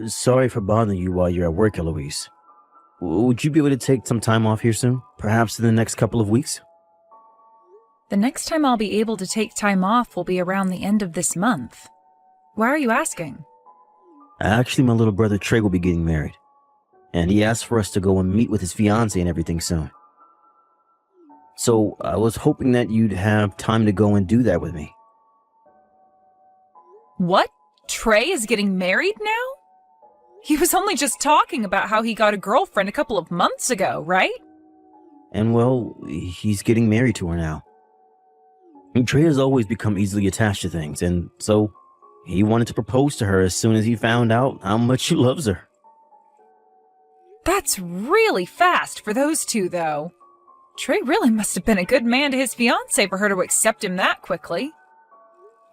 Sorry for bothering you while you're at work, Eloise. Would you be able to take some time off here soon? Perhaps in the next couple of weeks? The next time I'll be able to take time off will be around the end of this month. Why are you asking? Actually, my little brother Trey will be getting married. And he asked for us to go and meet with his fiancée and everything soon. So I was hoping that you'd have time to go and do that with me. What? Trey is getting married now? He was only just talking about how he got a girlfriend a couple of months ago, right? And well, he's getting married to her now. And Trey has always become easily attached to things, and so he wanted to propose to her as soon as he found out how much she loves her. That's really fast for those two, though. Trey really must have been a good man to his fiancée for her to accept him that quickly.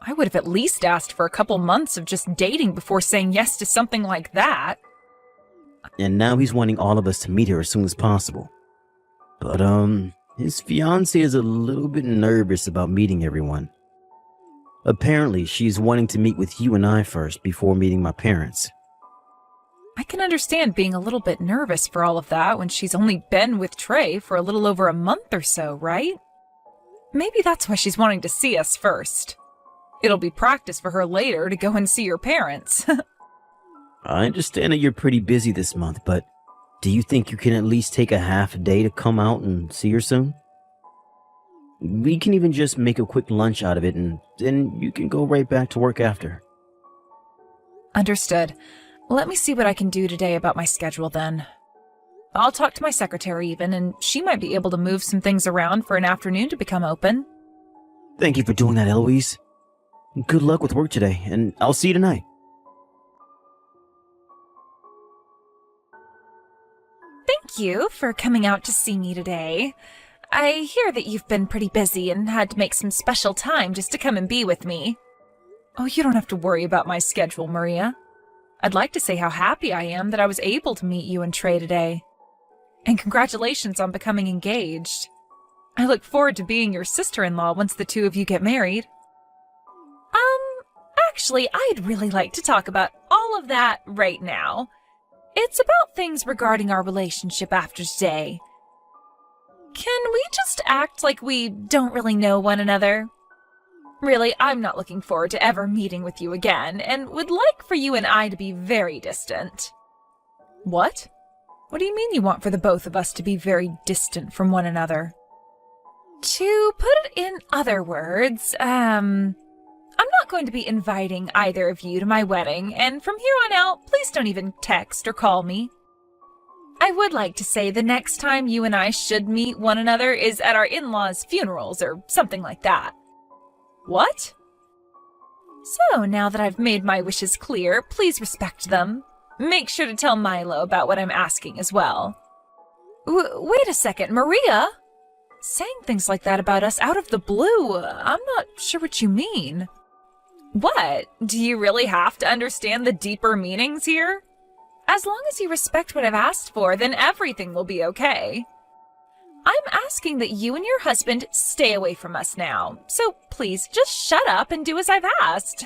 I would have at least asked for a couple months of just dating before saying yes to something like that. And now he's wanting all of us to meet her as soon as possible. But, his fiancée is a little bit nervous about meeting everyone. Apparently, she's wanting to meet with you and I first before meeting my parents. I can understand being a little bit nervous for all of that when she's only been with Trey for a little over a month or so, right? Maybe that's why she's wanting to see us first. It'll be practice for her later to go and see your parents. I understand that you're pretty busy this month, but do you think you can at least take a half a day to come out and see her soon? We can even just make a quick lunch out of it, and then you can go right back to work after. Understood. Let me see what I can do today about my schedule then. I'll talk to my secretary even, and she might be able to move some things around for an afternoon to become open. Thank you for doing that, Eloise. Good luck with work today, and I'll see you tonight. Thank you for coming out to see me today. I hear that you've been pretty busy and had to make some special time just to come and be with me. Oh, you don't have to worry about my schedule, Maria. I'd like to say how happy I am that I was able to meet you and Trey today. And congratulations on becoming engaged. I look forward to being your sister-in-law once the two of you get married. Actually, I'd really like to talk about all of that right now. It's about things regarding our relationship after today. Can we just act like we don't really know one another? Really, I'm not looking forward to ever meeting with you again, and would like for you and I to be very distant. What? What do you mean you want for the both of us to be very distant from one another? To put it in other words, I'm not going to be inviting either of you to my wedding, and from here on out, please don't even text or call me. I would like to say the next time you and I should meet one another is at our in-laws' funerals or something like that. What? So, now that I've made my wishes clear, please respect them. Make sure to tell Milo about what I'm asking as well. Wait a second, Maria? Saying things like that about us out of the blue, I'm not sure what you mean. What? Do you really have to understand the deeper meanings here? As long as you respect what I've asked for, then everything will be okay. I'm asking that you and your husband stay away from us now, so please just shut up and do as I've asked.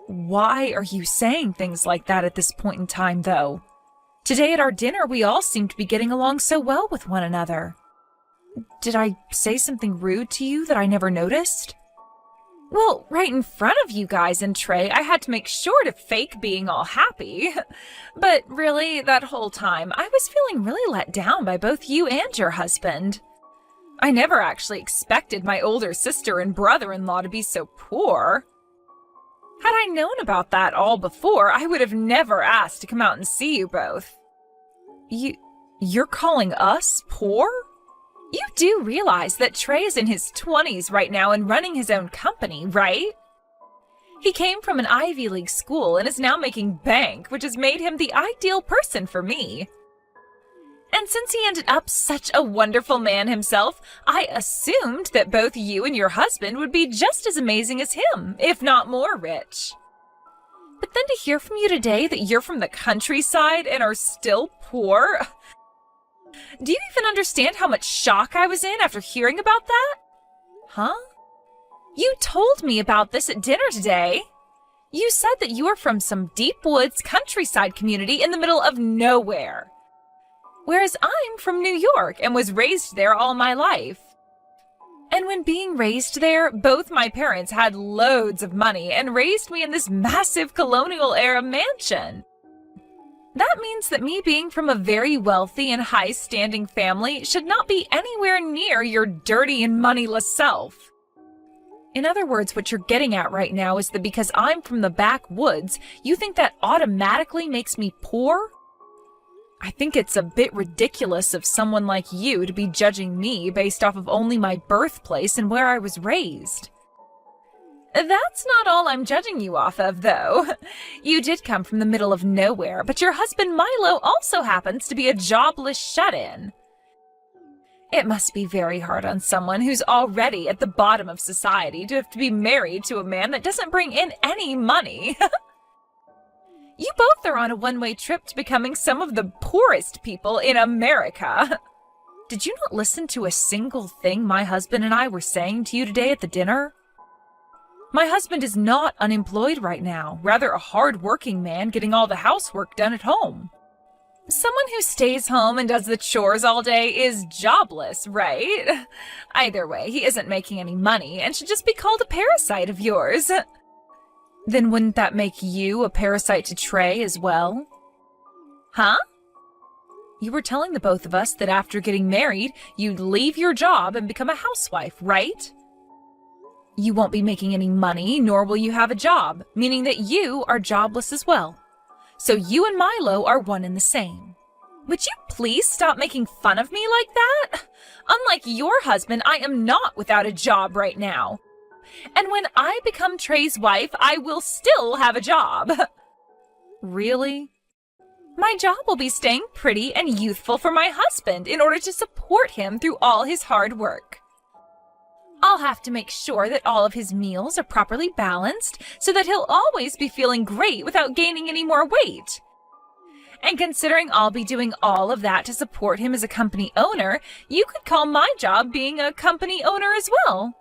Why are you saying things like that at this point in time, though? Today at our dinner, we all seem to be getting along so well with one another. Did I say something rude to you that I never noticed? Well, right in front of you guys and Trey, I had to make sure to fake being all happy. But really, that whole time, I was feeling really let down by both you and your husband. I never actually expected my older sister and brother-in-law to be so poor. Had I known about that all before, I would have never asked to come out and see you both. You're calling us poor? You do realize that Trey is in his 20s right now and running his own company, right? He came from an Ivy League school and is now making bank, which has made him the ideal person for me. And since he ended up such a wonderful man himself, I assumed that both you and your husband would be just as amazing as him, if not more rich. But then to hear from you today that you're from the countryside and are still poor... Do you even understand how much shock I was in after hearing about that? Huh? You told me about this at dinner today. You said that you are from some deep woods countryside community in the middle of nowhere. Whereas I'm from New York and was raised there all my life. And when being raised there, both my parents had loads of money and raised me in this massive colonial-era mansion. That means that me being from a very wealthy and high-standing family should not be anywhere near your dirty and moneyless self. In other words, what you're getting at right now is that because I'm from the backwoods, you think that automatically makes me poor? I think it's a bit ridiculous of someone like you to be judging me based off of only my birthplace and where I was raised. That's not all I'm judging you off of, though. You did come from the middle of nowhere, but your husband Milo also happens to be a jobless shut-in. It must be very hard on someone who's already at the bottom of society to have to be married to a man that doesn't bring in any money. You both are on a one-way trip to becoming some of the poorest people in America. Did you not listen to a single thing my husband and I were saying to you today at the dinner? My husband is not unemployed right now, rather a hard-working man getting all the housework done at home. Someone who stays home and does the chores all day is jobless, right? Either way, he isn't making any money and should just be called a parasite of yours. Then wouldn't that make you a parasite to Trey as well? Huh? You were telling the both of us that after getting married, you'd leave your job and become a housewife, right? You won't be making any money, nor will you have a job, meaning that you are jobless as well. So you and Milo are one and the same. Would you please stop making fun of me like that? Unlike your husband, I am not without a job right now. And when I become Trey's wife, I will still have a job. Really? My job will be staying pretty and youthful for my husband in order to support him through all his hard work. I'll have to make sure that all of his meals are properly balanced so that he'll always be feeling great without gaining any more weight. And considering I'll be doing all of that to support him as a company owner, you could call my job being a company owner as well.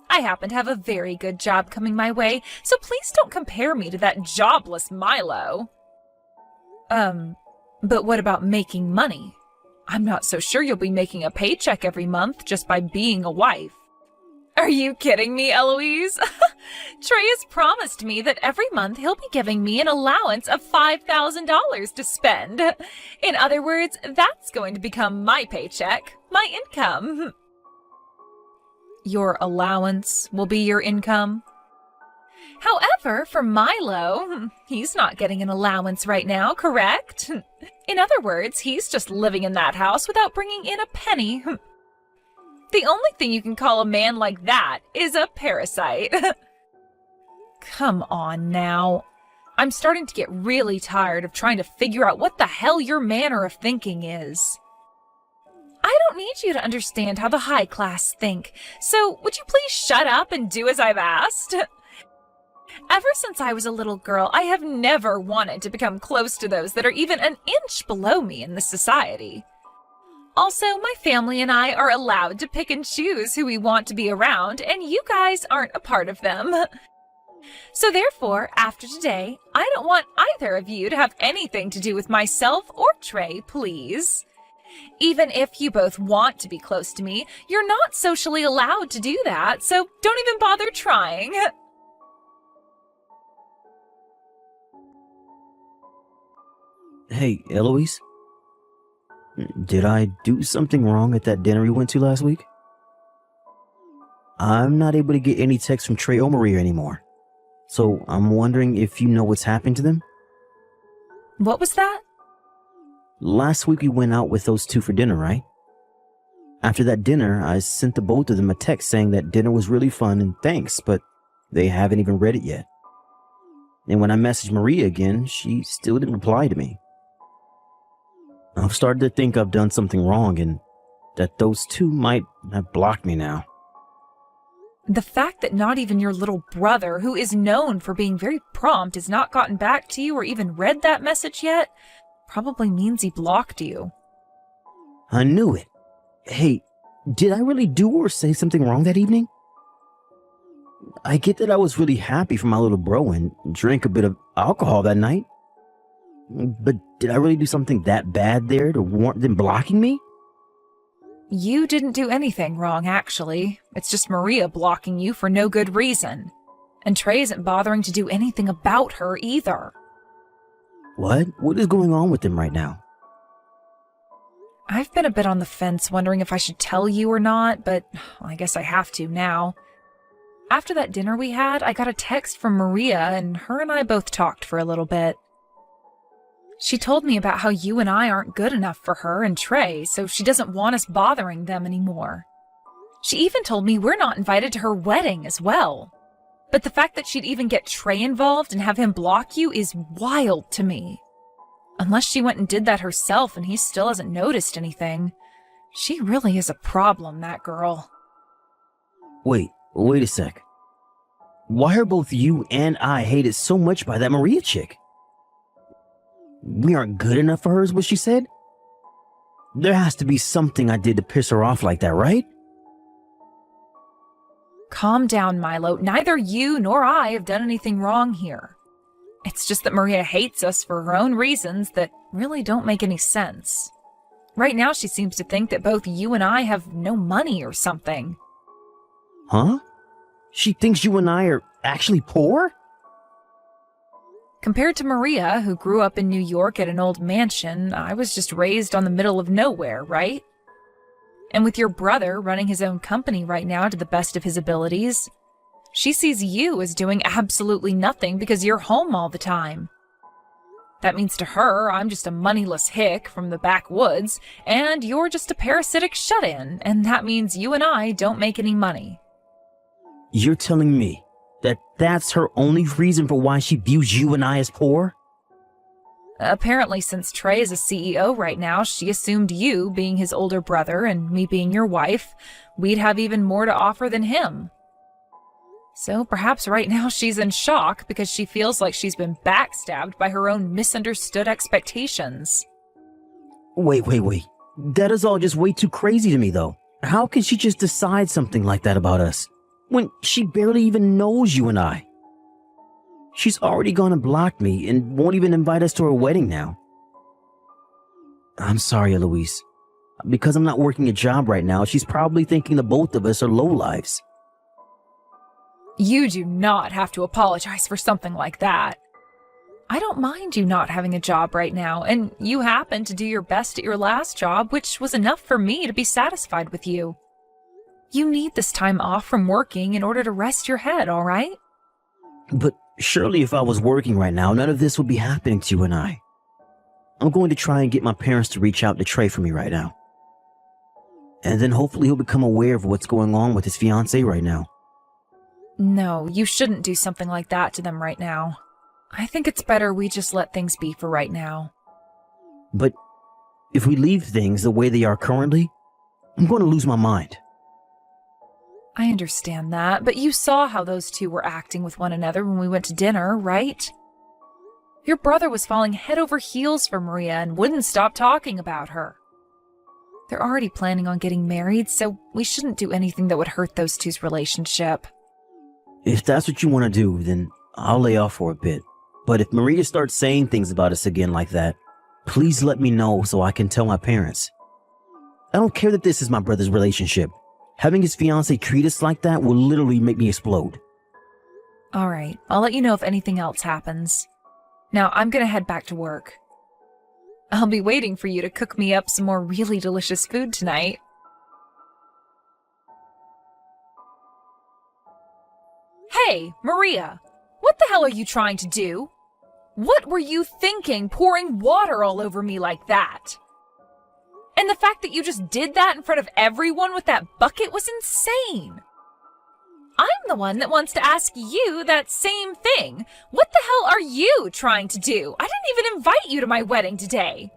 I happen to have a very good job coming my way, so please don't compare me to that jobless Milo. But what about making money? I'm not so sure you'll be making a paycheck every month just by being a wife. Are you kidding me, Eloise? Trey has promised me that every month he'll be giving me an allowance of $5,000 to spend. In other words, that's going to become my paycheck, my income. Your allowance will be your income? However, for Milo, he's not getting an allowance right now, correct? In other words, he's just living in that house without bringing in a penny. The only thing you can call a man like that is a parasite. Come on now. I'm starting to get really tired of trying to figure out what the hell your manner of thinking is. I don't need you to understand how the high class think, so would you please shut up and do as I've asked? Ever since I was a little girl, I have never wanted to become close to those that are even an inch below me in this society. Also, my family and I are allowed to pick and choose who we want to be around, and you guys aren't a part of them. So therefore, after today, I don't want either of you to have anything to do with myself or Trey, please. Even if you both want to be close to me, you're not socially allowed to do that, so don't even bother trying. Hey, Eloise? Did I do something wrong at that dinner we went to last week? I'm not able to get any texts from Trey or Maria anymore. So I'm wondering if you know what's happened to them? What was that? Last week we went out with those two for dinner, right? After that dinner, I sent the both of them a text saying that dinner was really fun and thanks, but they haven't even read it yet. And when I messaged Maria again, she still didn't reply to me. I've started to think I've done something wrong and that those two might have blocked me now. The fact that not even your little brother, who is known for being very prompt, has not gotten back to you or even read that message yet, probably means he blocked you. I knew it. Hey, did I really do or say something wrong that evening? I get that I was really happy for my little bro and drank a bit of alcohol that night. But did I really do something that bad there to warrant them blocking me? You didn't do anything wrong, actually. It's just Maria blocking you for no good reason. And Trey isn't bothering to do anything about her either. What? What is going on with them right now? I've been a bit on the fence wondering if I should tell you or not, but I guess I have to now. After that dinner we had, I got a text from Maria, and her and I both talked for a little bit. She told me about how you and I aren't good enough for her and Trey, so she doesn't want us bothering them anymore. She even told me we're not invited to her wedding as well. But the fact that she'd even get Trey involved and have him block you is wild to me. Unless she went and did that herself and he still hasn't noticed anything. She really is a problem, that girl. Wait a sec. Why are both you and I hated so much by that Maria chick? We aren't good enough for her is what she said? There has to be something I did to piss her off like that, right? Calm down, Milo. Neither you nor I have done anything wrong here. It's just that Maria hates us for her own reasons that really don't make any sense. Right now she seems to think that both you and I have no money or something. Huh? She thinks you and I are actually poor? Compared to Maria, who grew up in New York at an old mansion, I was just raised on the middle of nowhere, right? And with your brother running his own company right now to the best of his abilities, she sees you as doing absolutely nothing because you're home all the time. That means to her, I'm just a moneyless hick from the backwoods, and you're just a parasitic shut-in, and that means you and I don't make any money. You're telling me that that's her only reason for why she views you and I as poor? Apparently, since Trey is a CEO right now, she assumed you, being his older brother and me being your wife, we'd have even more to offer than him. So perhaps right now she's in shock because she feels like she's been backstabbed by her own misunderstood expectations. Wait. That is all just way too crazy to me, though. How can she just decide something like that about us when she barely even knows you and I? She's already gone and blocked me and won't even invite us to her wedding now. I'm sorry, Eloise. Because I'm not working a job right now, she's probably thinking the both of us are lowlives. You do not have to apologize for something like that. I don't mind you not having a job right now, and you happened to do your best at your last job, which was enough for me to be satisfied with you. You need this time off from working in order to rest your head, all right? But surely if I was working right now, none of this would be happening to you and I. I'm going to try and get my parents to reach out to Trey for me right now. And then hopefully he'll become aware of what's going on with his fiancée right now. No, you shouldn't do something like that to them right now. I think it's better we just let things be for right now. But if we leave things the way they are currently, I'm going to lose my mind. I understand that, but you saw how those two were acting with one another when we went to dinner, right? Your brother was falling head over heels for Maria and wouldn't stop talking about her. They're already planning on getting married, so we shouldn't do anything that would hurt those two's relationship. If that's what you want to do, then I'll lay off for a bit. But if Maria starts saying things about us again like that, please let me know so I can tell my parents. I don't care that this is my brother's relationship. Having his fiancée treat us like that will literally make me explode. All right, I'll let you know if anything else happens. Now, I'm gonna head back to work. I'll be waiting for you to cook me up some more really delicious food tonight. Hey, Maria! What the hell are you trying to do? What were you thinking, pouring water all over me like that? And the fact that you just did that in front of everyone with that bucket was insane. I'm the one that wants to ask you that same thing. What the hell are you trying to do? I didn't even invite you to my wedding today.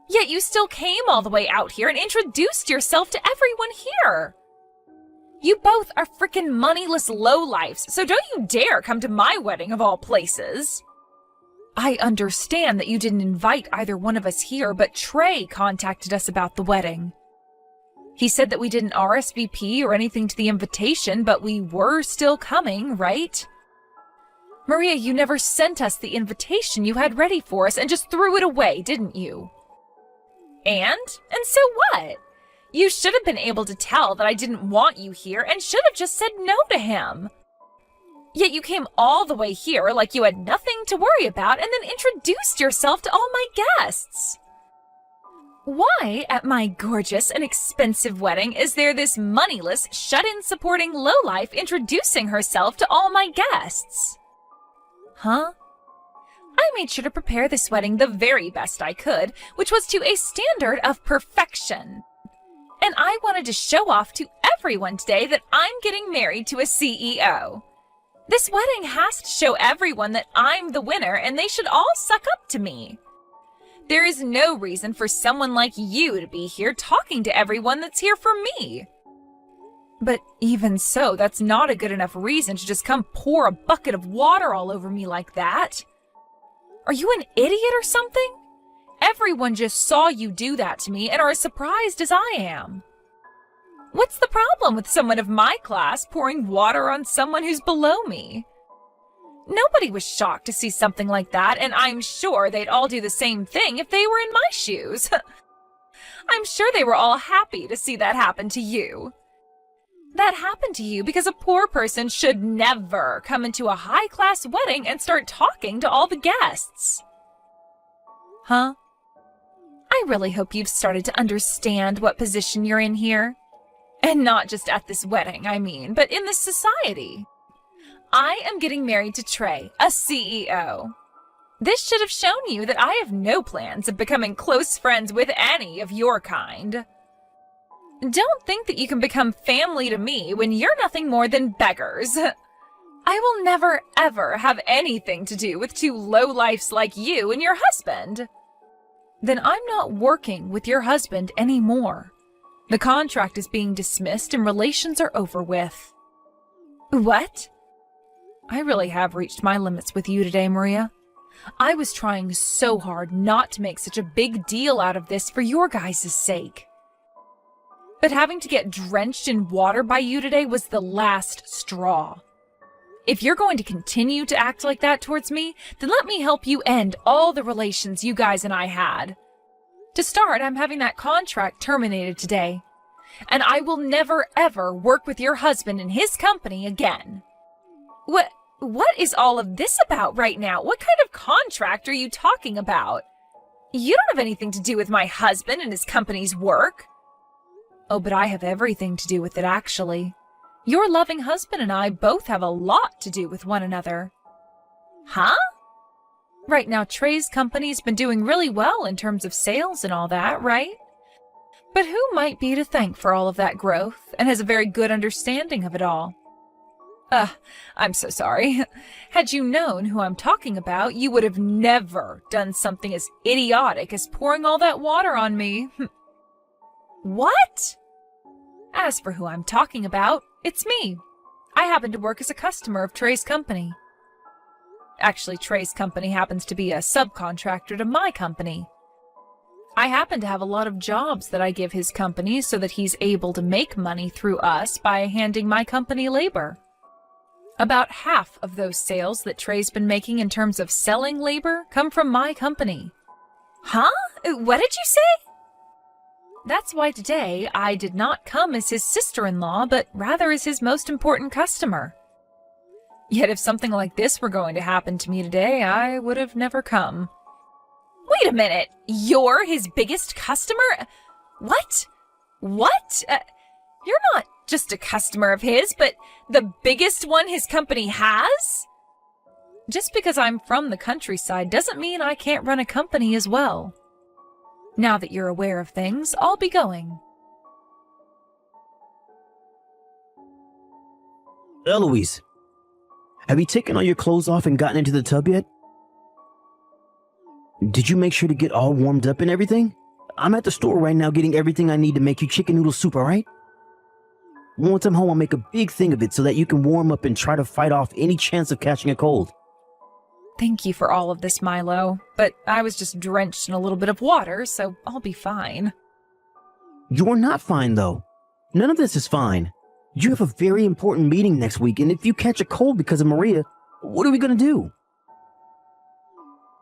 Yet you still came all the way out here and introduced yourself to everyone here. You both are frickin' moneyless lowlifes, so don't you dare come to my wedding of all places. I understand that you didn't invite either one of us here, but Trey contacted us about the wedding. He said that we didn't RSVP or anything to the invitation, but we were still coming, right? Maria, you never sent us the invitation you had ready for us and just threw it away, didn't you? And so what? You should have been able to tell that I didn't want you here and should have just said no to him. Yet you came all the way here like you had nothing to worry about and then introduced yourself to all my guests. Why, at my gorgeous and expensive wedding, is there this moneyless, shut-in supporting lowlife introducing herself to all my guests? Huh? I made sure to prepare this wedding the very best I could, which was to a standard of perfection. And I wanted to show off to everyone today that I'm getting married to a CEO. This wedding has to show everyone that I'm the winner and they should all suck up to me. There is no reason for someone like you to be here talking to everyone that's here for me. But even so, that's not a good enough reason to just come pour a bucket of water all over me like that. Are you an idiot or something? Everyone just saw you do that to me and are as surprised as I am. What's the problem with someone of my class pouring water on someone who's below me? Nobody was shocked to see something like that, and I'm sure they'd all do the same thing if they were in my shoes. I'm sure they were all happy to see that happen to you. That happened to you because a poor person should never come into a high-class wedding and start talking to all the guests. Huh? I really hope you've started to understand what position you're in here. And not just at this wedding, I mean, but in this society. I am getting married to Trey, a CEO. This should have shown you that I have no plans of becoming close friends with any of your kind. Don't think that you can become family to me when you're nothing more than beggars. I will never, ever have anything to do with two lowlifes like you and your husband. Then I'm not working with your husband anymore. The contract is being dismissed and relations are over with. What? I really have reached my limits with you today, Maria. I was trying so hard not to make such a big deal out of this for your guys' sake. But having to get drenched in water by you today was the last straw. If you're going to continue to act like that towards me, then let me help you end all the relations you guys and I had. To start, I'm having that contract terminated today. And I will never, ever work with your husband and his company again. What is all of this about right now? What kind of contract are you talking about? You don't have anything to do with my husband and his company's work. Oh, but I have everything to do with it, actually. Your loving husband and I both have a lot to do with one another. Huh? Right now, Trey's company's been doing really well in terms of sales and all that, right? But who might be to thank for all of that growth and has a very good understanding of it all? I'm so sorry. Had you known who I'm talking about, you would have never done something as idiotic as pouring all that water on me. What? As for who I'm talking about, it's me. I happen to work as a customer of Trey's company. Actually, Trey's company happens to be a subcontractor to my company. I happen to have a lot of jobs that I give his company so that he's able to make money through us by handing my company labor. About half of those sales that Trey's been making in terms of selling labor come from my company. Huh? What did you say? That's why today I did not come as his sister-in-law, but rather as his most important customer. Yet if something like this were going to happen to me today, I would have never come. Wait a minute, you're his biggest customer? What? What? You're not just a customer of his, but the biggest one his company has? Just because I'm from the countryside doesn't mean I can't run a company as well. Now that you're aware of things, I'll be going. Eloise, have you taken all your clothes off and gotten into the tub yet? Did you make sure to get all warmed up and everything? I'm at the store right now getting everything I need to make you chicken noodle soup, alright? Once I'm home, I'll make a big thing of it so that you can warm up and try to fight off any chance of catching a cold. Thank you for all of this, Milo, but I was just drenched in a little bit of water, so I'll be fine. You're not fine, though. None of this is fine. You have a very important meeting next week, and if you catch a cold because of Maria, what are we going to do?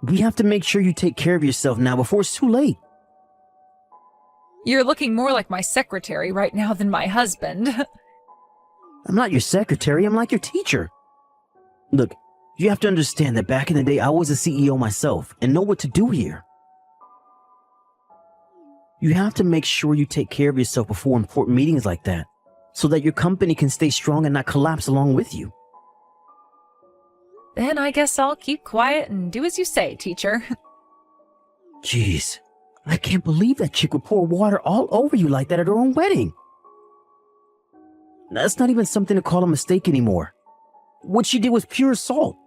We have to make sure you take care of yourself now before it's too late. You're looking more like my secretary right now than my husband. I'm not your secretary, I'm like your teacher. Look, you have to understand that back in the day I was a CEO myself and know what to do here. You have to make sure you take care of yourself before important meetings like that, so that your company can stay strong and not collapse along with you. Then I guess I'll keep quiet and do as you say, teacher. Jeez, I can't believe that chick would pour water all over you like that at her own wedding. That's not even something to call a mistake anymore. What she did was pure assault.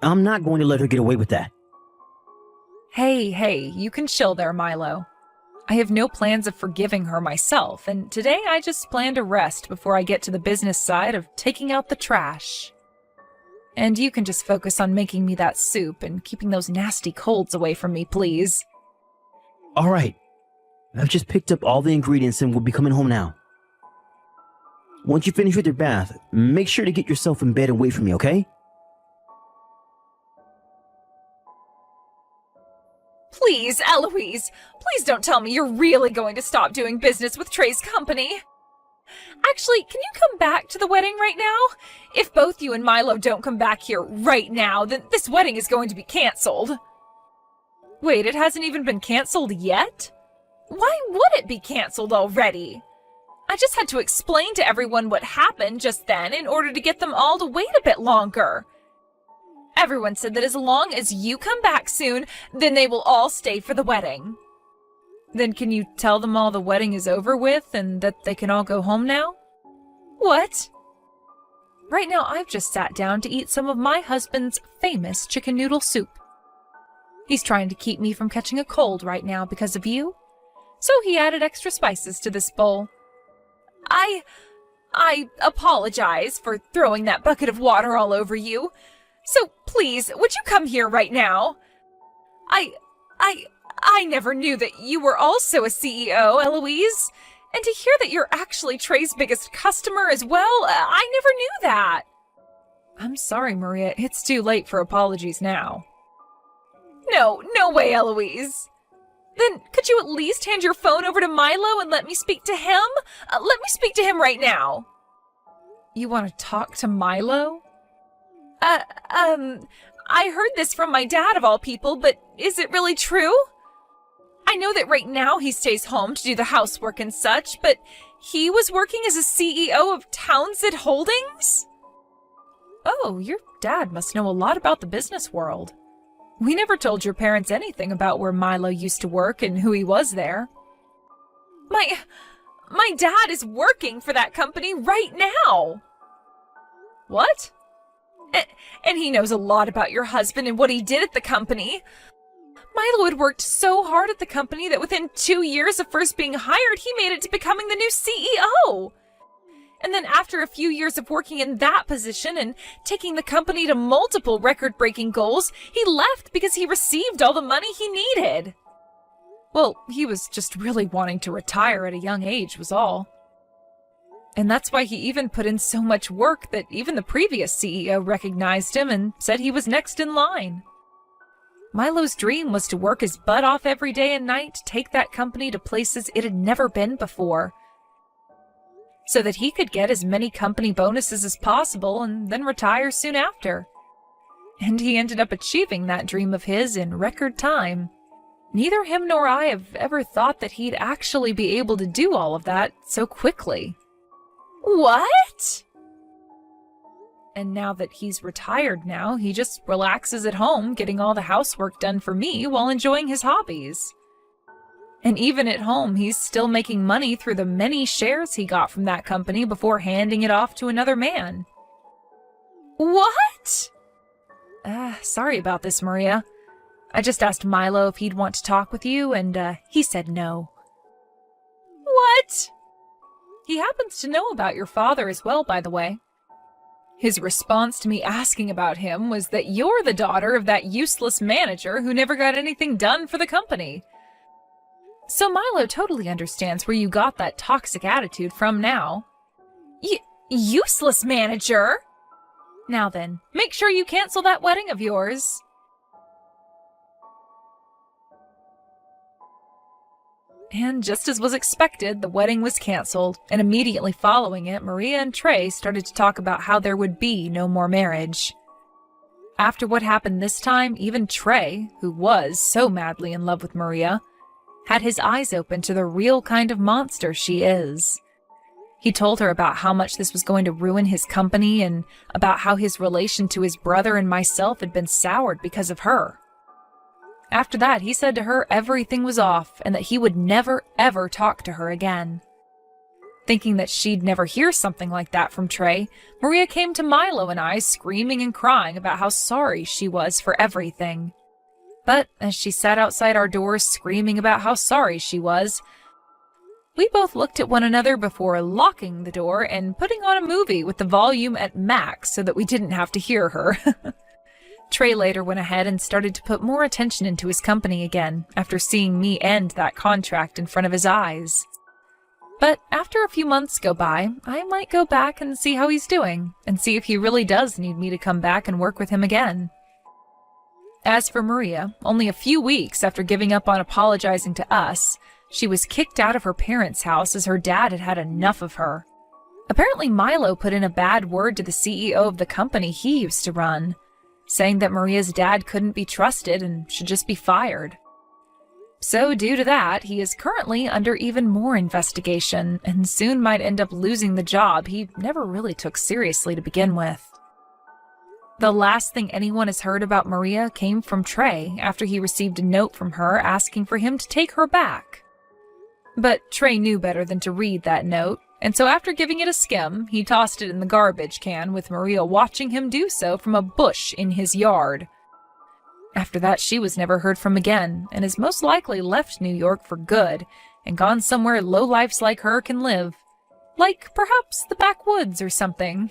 I'm not going to let her get away with that. Hey, you can chill there, Milo. I have no plans of forgiving her myself, and today I just plan to rest before I get to the business side of taking out the trash. And you can just focus on making me that soup and keeping those nasty colds away from me, please. All right. I've just picked up all the ingredients and we'll be coming home now. Once you finish with your bath, make sure to get yourself in bed and wait for me, okay? Please, Eloise, please don't tell me you're really going to stop doing business with Trey's company. Actually, can you come back to the wedding right now? If both you and Milo don't come back here right now, then this wedding is going to be canceled. Wait, it hasn't even been canceled yet? Why would it be canceled already? I just had to explain to everyone what happened just then in order to get them all to wait a bit longer. Everyone said that as long as you come back soon, then they will all stay for the wedding. Then can you tell them all the wedding is over with and that they can all go home now? What? Right now I've just sat down to eat some of my husband's famous chicken noodle soup. He's trying to keep me from catching a cold right now because of you. So he added extra spices to this bowl. I apologize for throwing that bucket of water all over you. So please, would you come here right now? I never knew that you were also a CEO, Eloise. And to hear that you're actually Trey's biggest customer as well, I never knew that. I'm sorry, Maria. It's too late for apologies now. No way, Eloise. Then could you at least hand your phone over to Milo and let me speak to him? Let me speak to him right now. You want to talk to Milo? I heard this from my dad of all people, but is it really true? I know that right now he stays home to do the housework and such, but he was working as a CEO of Townsend Holdings? Oh, your dad must know a lot about the business world. We never told your parents anything about where Milo used to work and who he was there. My dad is working for that company right now. What? And he knows a lot about your husband and what he did at the company. Milo had worked so hard at the company that within 2 years of first being hired, he made it to becoming the new CEO. And then after a few years of working in that position and taking the company to multiple record-breaking goals, he left because he received all the money he needed. Well, he was just really wanting to retire at a young age was all. And that's why he even put in so much work that even the previous CEO recognized him and said he was next in line. Milo's dream was to work his butt off every day and night to take that company to places it had never been before, so that he could get as many company bonuses as possible and then retire soon after. And he ended up achieving that dream of his in record time. Neither him nor I have ever thought that he'd actually be able to do all of that so quickly. What? And now that he's retired now, he just relaxes at home, getting all the housework done for me while enjoying his hobbies. And even at home, he's still making money through the many shares he got from that company before handing it off to another man. What? Sorry about this, Maria. I just asked Milo if he'd want to talk with you, and he said no. What? He happens to know about your father as well, by the way. His response to me asking about him was that you're the daughter of that useless manager who never got anything done for the company. So Milo totally understands where you got that toxic attitude from now. Useless manager! Now then, make sure you cancel that wedding of yours. And just as was expected, the wedding was canceled, and immediately following it, Maria and Trey started to talk about how there would be no more marriage. After what happened this time, even Trey, who was so madly in love with Maria, had his eyes open to the real kind of monster she is. He told her about how much this was going to ruin his company and about how his relation to his brother and myself had been soured because of her. After that, he said to her everything was off and that he would never, ever talk to her again. Thinking that she'd never hear something like that from Trey, Maria came to Milo and I screaming and crying about how sorry she was for everything. But as she sat outside our doors screaming about how sorry she was, we both looked at one another before locking the door and putting on a movie with the volume at max so that we didn't have to hear her. Trey later went ahead and started to put more attention into his company again after seeing me end that contract in front of his eyes. But after a few months go by, I might go back and see how he's doing and see if he really does need me to come back and work with him again. As for Maria, only a few weeks after giving up on apologizing to us, she was kicked out of her parents' house as her dad had had enough of her. Apparently Milo put in a bad word to the CEO of the company he used to run, saying that Maria's dad couldn't be trusted and should just be fired. So due to that, he is currently under even more investigation and soon might end up losing the job he never really took seriously to begin with. The last thing anyone has heard about Maria came from Trey after he received a note from her asking for him to take her back. But Trey knew better than to read that note, and so after giving it a skim, he tossed it in the garbage can with Maria watching him do so from a bush in his yard. After that, she was never heard from again, and has most likely left New York for good and gone somewhere lowlifes like her can live. Like perhaps the backwoods or something.